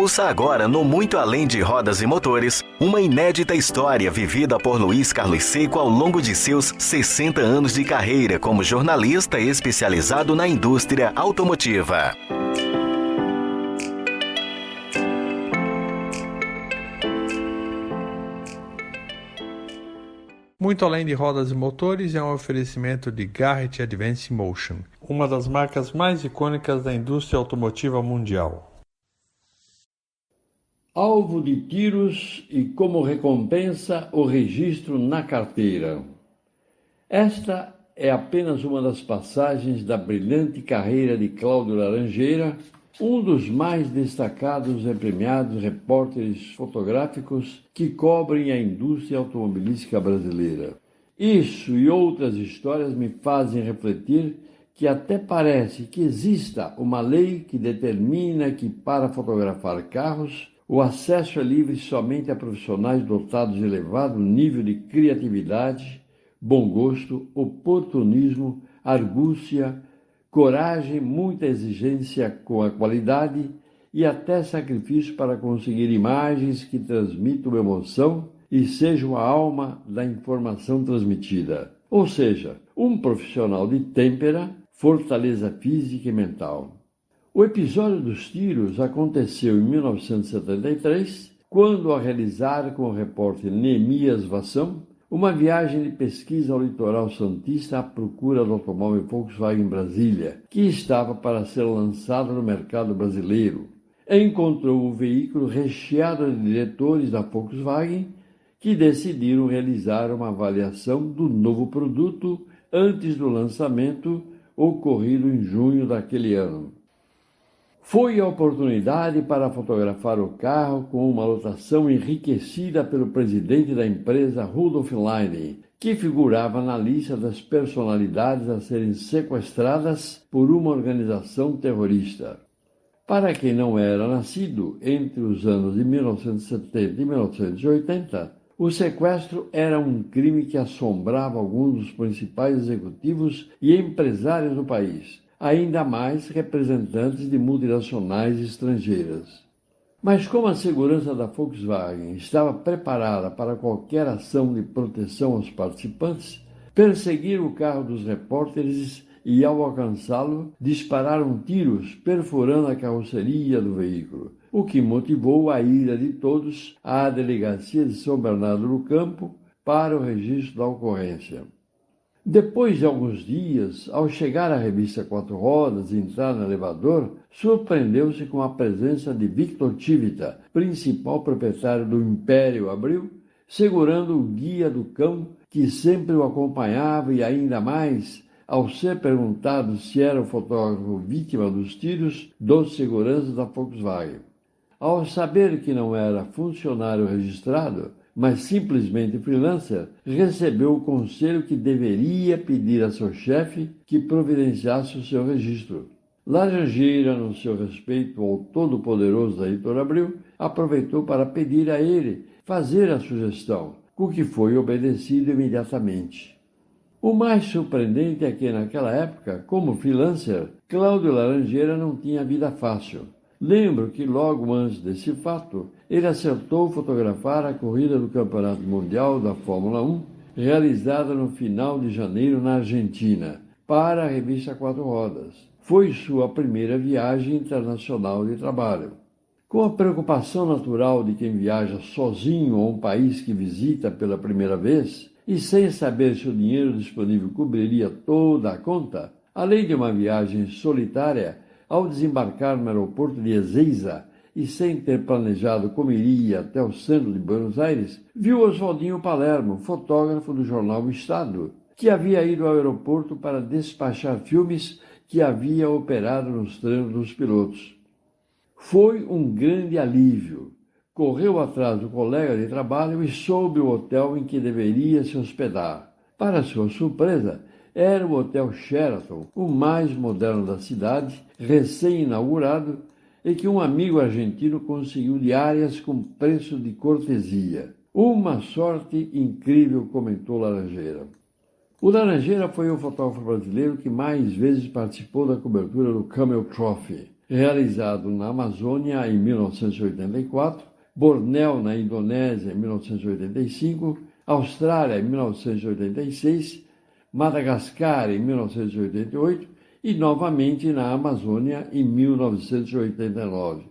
Ouça agora no Muito Além de Rodas e Motores, uma inédita história vivida por Luiz Carlos Seco ao longo de seus 60 anos de carreira como jornalista especializado na indústria automotiva. Muito Além de Rodas e Motores é um oferecimento de Garrett Advance Motion, uma das marcas mais icônicas da indústria automotiva mundial. Alvo de tiros e, como recompensa, o registro na carteira. Esta é apenas uma das passagens da brilhante carreira de Cláudio Laranjeira, um dos mais destacados e premiados repórteres fotográficos que cobrem a indústria automobilística brasileira. Isso e outras histórias me fazem refletir que até parece que exista uma lei que determina que, para fotografar carros, o acesso é livre somente a profissionais dotados de elevado nível de criatividade, bom gosto, oportunismo, argúcia, coragem, muita exigência com a qualidade e até sacrifício para conseguir imagens que transmitam emoção e sejam a alma da informação transmitida. Ou seja, um profissional de têmpera, fortaleza física e mental. O episódio dos tiros aconteceu em 1973, quando, ao realizar com o repórter Neemias Vassão uma viagem de pesquisa ao litoral santista à procura do automóvel Volkswagen Brasília, que estava para ser lançado no mercado brasileiro, encontrou o veículo recheado de diretores da Volkswagen que decidiram realizar uma avaliação do novo produto antes do lançamento, ocorrido em junho daquele ano. Foi a oportunidade para fotografar o carro com uma lotação enriquecida pelo presidente da empresa, Rudolf Leine, que figurava na lista das personalidades a serem sequestradas por uma organização terrorista. Para quem não era nascido entre os anos de 1970 e 1980, o sequestro era um crime que assombrava alguns dos principais executivos e empresários do país, ainda mais representantes de multinacionais estrangeiras. Mas como a segurança da Volkswagen estava preparada para qualquer ação de proteção aos participantes, perseguiram o carro dos repórteres e, ao alcançá-lo, dispararam tiros perfurando a carroceria do veículo, o que motivou a ida de todos à delegacia de São Bernardo do Campo para o registro da ocorrência. Depois de alguns dias, ao chegar à revista Quatro Rodas e entrar no elevador, surpreendeu-se com a presença de Victor Tivita, principal proprietário do Império Abril, segurando o guia do cão que sempre o acompanhava e, ainda mais, ao ser perguntado se era o fotógrafo vítima dos tiros dos seguranças da Volkswagen. Ao saber que não era funcionário registrado, mas simplesmente freelancer, recebeu o conselho que deveria pedir a seu chefe que providenciasse o seu registro. Laranjeira, no seu respeito ao todo-poderoso da Editora Abril, aproveitou para pedir a ele fazer a sugestão, o que foi obedecido imediatamente. O mais surpreendente é que, naquela época, como freelancer, Cláudio Laranjeira não tinha vida fácil. Lembro que logo antes desse fato, ele acertou fotografar a corrida do Campeonato Mundial da Fórmula 1, realizada no final de janeiro na Argentina, para a revista Quatro Rodas. Foi sua primeira viagem internacional de trabalho. Com a preocupação natural de quem viaja sozinho a um país que visita pela primeira vez, e sem saber se o dinheiro disponível cobriria toda a conta, além de uma viagem solitária, ao desembarcar no aeroporto de Ezeiza e sem ter planejado como iria até o centro de Buenos Aires, viu Oswaldinho Palermo, fotógrafo do jornal O Estado, que havia ido ao aeroporto para despachar filmes que havia operado nos treinos dos pilotos. Foi um grande alívio. Correu atrás do colega de trabalho e soube o hotel em que deveria se hospedar. Para sua surpresa, era o Hotel Sheraton, o mais moderno da cidade, recém-inaugurado, e que um amigo argentino conseguiu diárias com preço de cortesia. Uma sorte incrível, comentou Laranjeira. O Laranjeira foi o fotógrafo brasileiro que mais vezes participou da cobertura do Camel Trophy, realizado na Amazônia em 1984, Bornéu, na Indonésia, em 1985, Austrália, em 1986, Madagascar, em 1988 e, novamente, na Amazônia, em 1989.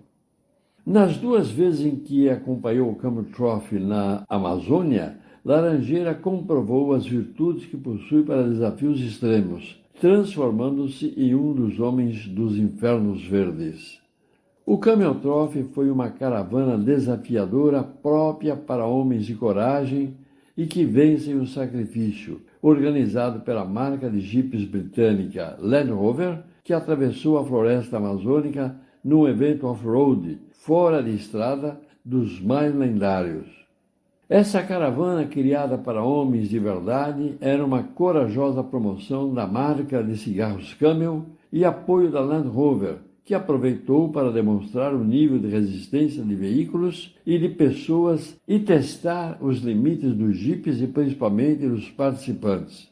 Nas duas vezes em que acompanhou o Camel Trophy na Amazônia, Laranjeira comprovou as virtudes que possui para desafios extremos, transformando-se em um dos homens dos infernos verdes. O Camel Trophy foi uma caravana desafiadora própria para homens de coragem e que vencem o sacrifício, organizado pela marca de jipes britânica Land Rover, que atravessou a floresta amazônica num evento off-road, fora de estrada, dos mais lendários. Essa caravana, criada para homens de verdade, era uma corajosa promoção da marca de cigarros Camel e apoio da Land Rover, que aproveitou para demonstrar o nível de resistência de veículos e de pessoas e testar os limites dos jipes e principalmente dos participantes.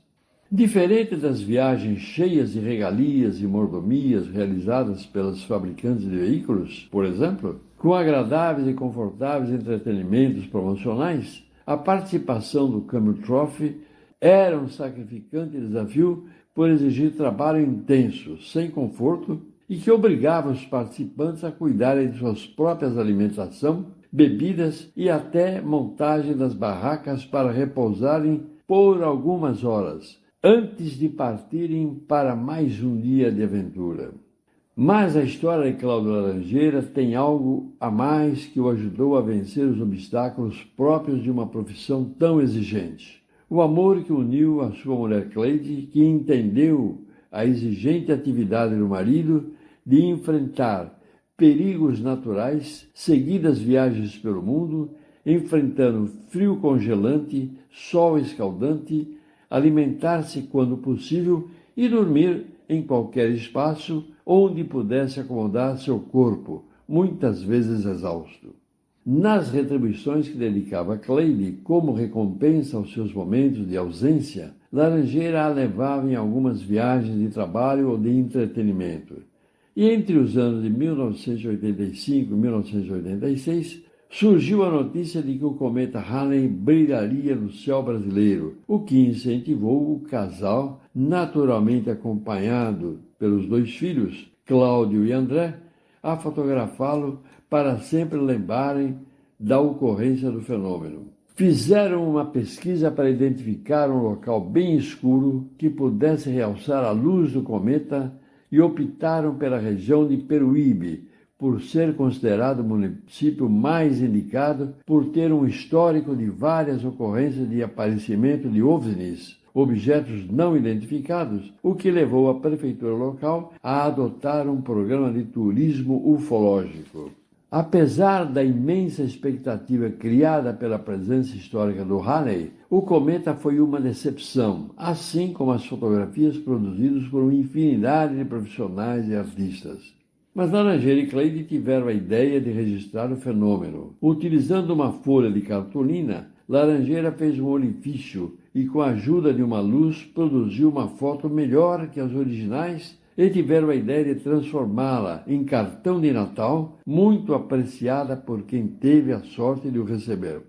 Diferente das viagens cheias de regalias e mordomias realizadas pelos fabricantes de veículos, por exemplo, com agradáveis e confortáveis entretenimentos promocionais, a participação do Camel Trophy era um sacrificante desafio por exigir trabalho intenso, sem conforto, e que obrigava os participantes a cuidarem de suas próprias alimentação, bebidas e até montagem das barracas para repousarem por algumas horas, antes de partirem para mais um dia de aventura. Mas a história de Cláudio Laranjeira tem algo a mais que o ajudou a vencer os obstáculos próprios de uma profissão tão exigente. O amor que uniu a sua mulher Cleide, que entendeu a exigente atividade do marido de enfrentar perigos naturais, seguidas viagens pelo mundo, enfrentando frio congelante, sol escaldante, alimentar-se quando possível e dormir em qualquer espaço onde pudesse acomodar seu corpo, muitas vezes exausto. Nas retribuições que dedicava a Cleide como recompensa aos seus momentos de ausência, Laranjeira a levava em algumas viagens de trabalho ou de entretenimento. E entre os anos de 1985 e 1986, surgiu a notícia de que o cometa Halley brilharia no céu brasileiro, o que incentivou o casal, naturalmente acompanhado pelos dois filhos, Cláudio e André, a fotografá-lo para sempre lembrarem da ocorrência do fenômeno. Fizeram uma pesquisa para identificar um local bem escuro que pudesse realçar a luz do cometa e optaram pela região de Peruíbe, por ser considerado o município mais indicado por ter um histórico de várias ocorrências de aparecimento de OVNIs, objetos não identificados, o que levou a prefeitura local a adotar um programa de turismo ufológico. Apesar da imensa expectativa criada pela presença histórica do Halley, o cometa foi uma decepção, assim como as fotografias produzidas por uma infinidade de profissionais e artistas. Mas Laranjeira e Cleide tiveram a ideia de registrar o fenômeno. Utilizando uma folha de cartolina, Laranjeira fez um orifício e, com a ajuda de uma luz, produziu uma foto melhor que as originais e tiveram a ideia de transformá-la em cartão de Natal, muito apreciada por quem teve a sorte de o receber.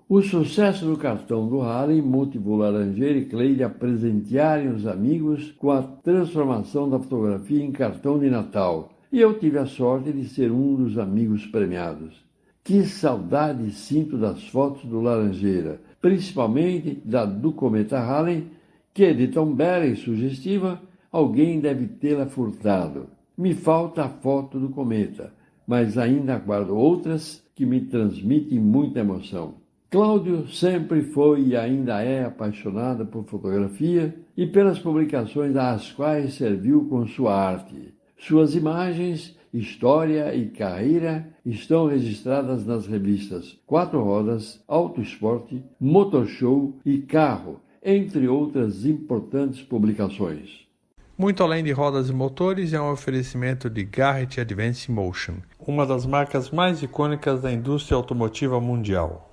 O sucesso do cartão do Halley motivou Laranjeira e Cleide a presentearem os amigos com a transformação da fotografia em cartão de Natal, e eu tive a sorte de ser um dos amigos premiados. Que saudade sinto das fotos do Laranjeira, principalmente da do cometa Halley, que, de tão bela e sugestiva, alguém deve tê-la furtado. Me falta a foto do cometa, mas ainda guardo outras que me transmitem muita emoção. Cláudio sempre foi e ainda é apaixonado por fotografia e pelas publicações às quais serviu com sua arte. Suas imagens, história e carreira estão registradas nas revistas Quatro Rodas, Auto Esporte, Motor Show e Carro, entre outras importantes publicações. Muito além de rodas e motores, é um oferecimento de Garrett Advance Motion, uma das marcas mais icônicas da indústria automotiva mundial.